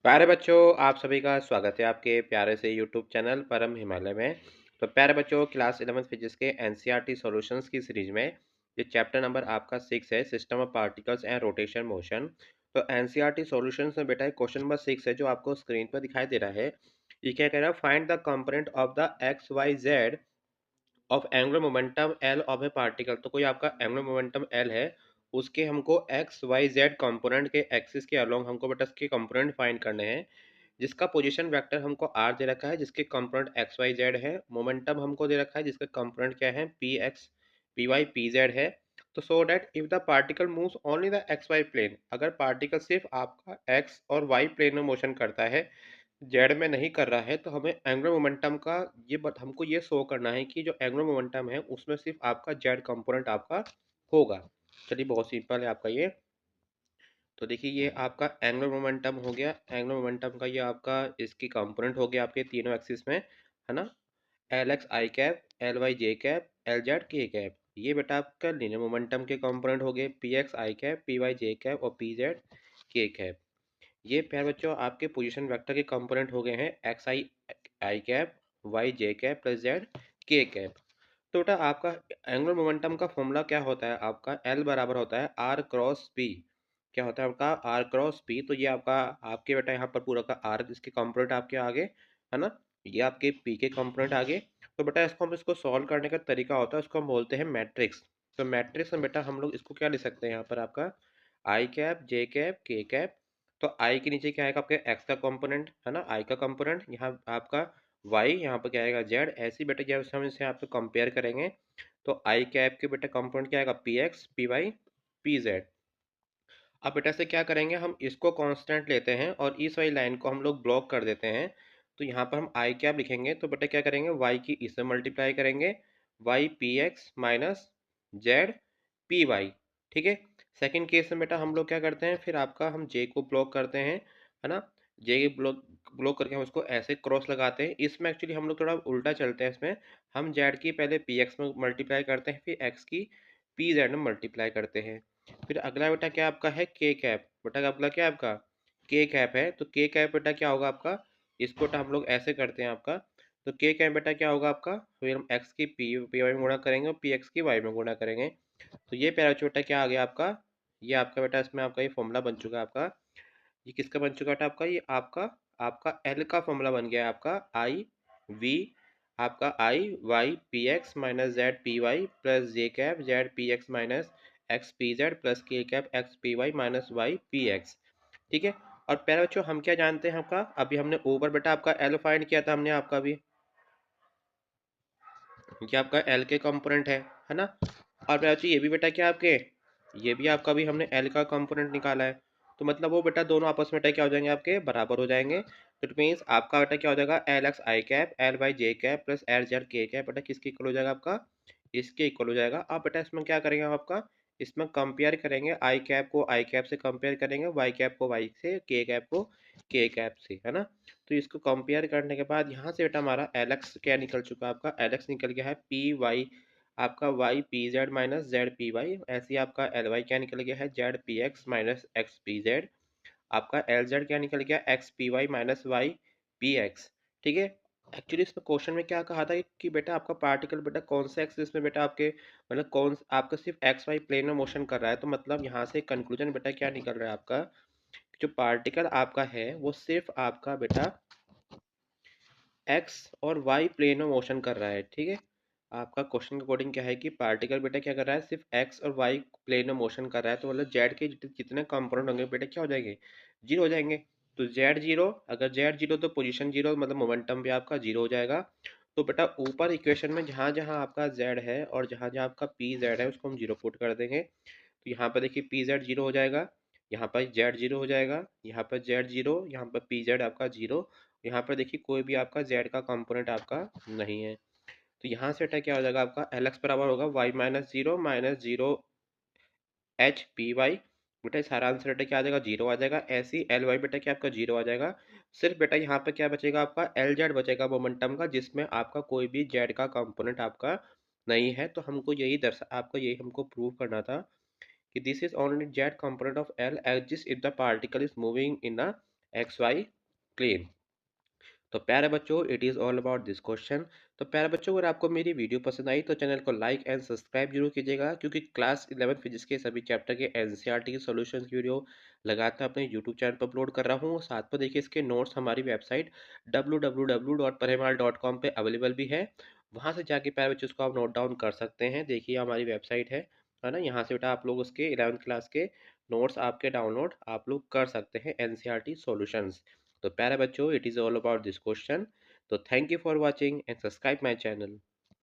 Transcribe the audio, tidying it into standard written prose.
प्यारे बच्चों, आप सभी का स्वागत है आपके प्यारे से यूट्यूब चैनल परम हिमालय में। तो प्यारे बच्चों, क्लास 11th फिजिक्स के एनसीईआरटी सॉल्यूशंस की सीरीज में ये चैप्टर नंबर आपका 6 है, system of particles and rotation motion. तो एनसीईआरटी सॉल्यूशंस में बेटा क्वेश्चन नंबर 6 है जो आपको स्क्रीन पर दिखाई दे रहा है। ये क्या कह रहा है? Find the component of the x y z of angular momentum l of a particle. तो कोई आपका एंगुलर मोमेंटम एल है, उसके हमको एक्स वाई जेड कंपोनेंट के एक्सिस के अलोंग हमको बेटा उसके कंपोनेंट फाइंड करने हैं, जिसका पोजीशन वेक्टर हमको आर दे रखा है, जिसके कंपोनेंट एक्स वाई जेड है। मोमेंटम हमको दे रखा है जिसका कंपोनेंट क्या है, p x P y p z है। तो so that if the particle moves only the x y plane, अगर पार्टिकल सिर्फ आपका एक्स और वाई प्लेन में मोशन करता है, जेड में नहीं कर रहा है, तो हमें एंगुलर मोमेंटम का हमको ये शो करना है कि जो एंगुलर मोमेंटम है उसमें सिर्फ आपका जेड कंपोनेंट आपका होगा। चलिए, बहुत सिंपल है आपका ये। तो देखिए, ये आपका एंगुलर मोमेंटम हो गया। एंगुलर मोमेंटम का ये आपका इसकी कंपोनेंट हो गया आपके तीनों एक्सिस में, है ना। एल एक्स आई कैप, एल वाई जे कैप, एल जेड के कैप। ये बेटा आपका लीनियर मोमेंटम के कंपोनेंट हो गए, पी एक्स आई कैप, पी वाई जे कैप और पी जेड के कैप। ये प्यारे बच्चों आपके पोजीशन वेक्टर के कंपोनेंट हो गए हैं, एक्स आई आई कैप, वाई जे कैप प्लस जेड के कैप। तो बेटा आपका एंगुलर मोमेंटम का फॉर्मूला क्या होता है? आपका एल बराबर होता है आर क्रॉस पी। क्या होता है आपका? R cross p. तो ये आपका आपके बेटा यहाँ पर पूरा का आर, इसके कंपोनेंट आपके आगे, है ना। ये आपके पी के कंपोनेंट आगे। तो बेटा इसको सॉल्व करने का तरीका होता है, उसको हम बोलते हैं मैट्रिक्स। तो मैट्रिक्स में बेटा हम लोग इसको क्या लिख सकते हैं? यहाँ पर आपका आई कैप, जे कैप, के कैप। तो आई के नीचे क्या आएगा? आपके एक्स का कंपोनेंट, है ना, आई का कंपोनेंट। यहाँ आपका वाई, यहाँ पर क्या आएगा? जेड। ऐसे बेटा जब हम इसे यहाँ पे कंपेयर करेंगे, तो आई कैप के बेटा कंपोनेंट क्या आएगा? P x, P y, p z. अब बेटा से क्या करेंगे? हम इसको कांस्टेंट लेते हैं और इस वाली लाइन को हम लोग ब्लॉक कर देते हैं। तो यहाँ पर हम आई कैप लिखेंगे, तो बेटा क्या करेंगे? वाई की इससे मल्टीप्लाई करेंगे, y P x minus Z P y. ठीक है। सेकंड केस में बेटा हम लोग क्या करते हैं? फिर आपका हम जे को ब्लॉक करते हैं, है ना। जे ब्लॉक ब्लॉक करके हम उसको ऐसे क्रॉस लगाते हैं। इसमें एक्चुअली हम लोग थोड़ा उल्टा चलते हैं। इसमें हम जेड की पहले पी एक्स में मल्टीप्लाई करते हैं, फिर एक्स की पी जेड में मल्टीप्लाई करते हैं। फिर अगला बेटा क्या आपका है? के कैप। बेटा अगला क्या है आपका? के कैप है। तो के कैप बेटा क्या होगा आपका? इसको बेटा हम लोग ऐसे करते हैं आपका। तो के कैप बेटा क्या होगा आपका? फिर हम एक्स की पी वाई में गुणा करेंगे और पी एक्स की वाई में गुणा करेंगे। तो ये प्यारा बेटा क्या आ गया आपका? ये आपका बेटा इसमें आपका ये फॉर्मूला बन चुका है आपका। ये किसका बन चुका बेटा? आपका ये आपका आपका एल का फॉर्मूला बन गया है आपका। आई वी, आपका I Y P x minus Z P Y plus J cap Z P x minus x P Z plus K cap X P Y minus Y P x. ठीक है। और प्यारे बच्चों, हम क्या जानते हैं आपका? अभी हमने ऊपर बेटा आपका एल फाइंड किया था हमने आपका भी। ये आपका एल के कंपोनेंट है ना। और प्यारे बच्चों, ये भी बेटा क्या आपके, ये भी आपका भी हमने एल का कंपोनेंट निकाला है। तो मतलब वो बेटा दोनों आपस में बेटा क्या हो जाएंगे? आपके बराबर हो जाएंगे। तो इट मीन्स आपका बेटा क्या हो जाएगा? एल एक्स आई कैप, एल वाई जे कैप प्लस एल जेड के कैप बेटा किसके इक्वल हो जाएगा? आपका इसके इक्वल हो जाएगा। अब बेटा इसमें क्या करेंगे हम आपका? इसमें कंपेयर करेंगे, आई कैप को आई कैप से कंपेयर करेंगे, वाई कैप को वाई से, के कैप को के कैप से, है ना। तो इसको कंपेयर करने के बाद यहाँ से बेटा हमारा एल एक्स क्या निकल चुका है? आपका एल एक्स निकल गया है पी वाई, आपका y p z minus Z P y. ऐसे ही आपका एल वाई क्या निकल गया है? Z P x minus x P z. आपका एल जेड क्या निकल गया? X P Y minus Y P x. ठीक है। एक्चुअली इसमें क्वेश्चन में क्या कहा था कि बेटा आपका पार्टिकल बेटा कौन से एक्सिस में बेटा आपके, मतलब कौन आपका सिर्फ एक्स वाई प्लेन में मोशन कर रहा है। तो मतलब यहाँ से कंक्लूजन बेटा क्या निकल रहा है आपका? जो पार्टिकल आपका है वो सिर्फ आपका बेटा एक्स और वाई प्लेन में मोशन कर रहा है। ठीक है। आपका क्वेश्चन के अकॉर्डिंग क्या है कि पार्टिकल बेटा क्या कर रहा है? सिर्फ एक्स और वाई प्लेन में मोशन कर रहा है। तो मतलब जेड के जितने कंपोनेंट होंगे बेटा क्या हो जाएंगे? जीरो हो जाएंगे। तो जेड जीरो, अगर जेड जीरो तो पोजीशन जीरो, मतलब मोमेंटम भी आपका जीरो हो जाएगा। तो बेटा ऊपर इक्वेशन में जहाँ जहाँ आपका जेड है और जहाँ जहाँ आपका पी जेड है उसको हम जीरो पुट कर देंगे। तो यहाँ पर देखिए पी जेड जीरो हो जाएगा, यहाँ पर जेड जीरो हो जाएगा, यहाँ पर जेड जीरो, यहाँ पर पी जेड आपका जीरो। यहाँ पर देखिए कोई भी आपका जेड का कंपोनेंट आपका नहीं है। तो यहाँ से बेटा क्या हो जाएगा? आपका एल एक्स बराबर होगा y minus zero h p y. बेटा सारा आंसर बेटा क्या आ जाएगा? जीरो आ जाएगा। ऐसे ही एल वाई बेटा क्या आपका जीरो आ जाएगा। सिर्फ बेटा यहाँ पे क्या बचेगा? आपका एल जेड बचेगा मोमेंटम का, जिसमें आपका कोई भी जेड का कंपोनेंट आपका नहीं है। तो हमको यही दर्शा आपका यही हमको प्रूव करना था कि this is only jet component of L exists if the particle is moving in a x y clean. तो प्यारे बच्चों, it is all about this question. तो प्यारे बच्चों, अगर आपको मेरी वीडियो पसंद आई तो चैनल को लाइक एंड सब्सक्राइब जरूर कीजिएगा, क्योंकि क्लास 11 फिजिक्स के सभी चैप्टर के एनसीईआरटी के सॉल्यूशंस की वीडियो लगातार अपने यूट्यूब चैनल पर अपलोड कर रहा हूँ। साथ में देखिए, इसके नोट्स हमारी वेबसाइट www.parhimal.com पे अवेलेबल भी है। वहाँ से जाके प्यारे बच्चों उसको आप नोट डाउन कर सकते हैं। देखिए हमारी वेबसाइट है ना, यहाँ से बेटा आप लोग उसके 11th क्लास के नोट्स आपके डाउनलोड आप लोग कर सकते हैं, एनसीईआरटी सॉल्यूशंस। तो प्यारे बच्चों, it is all about this question. तो thank you for watching and subscribe my channel.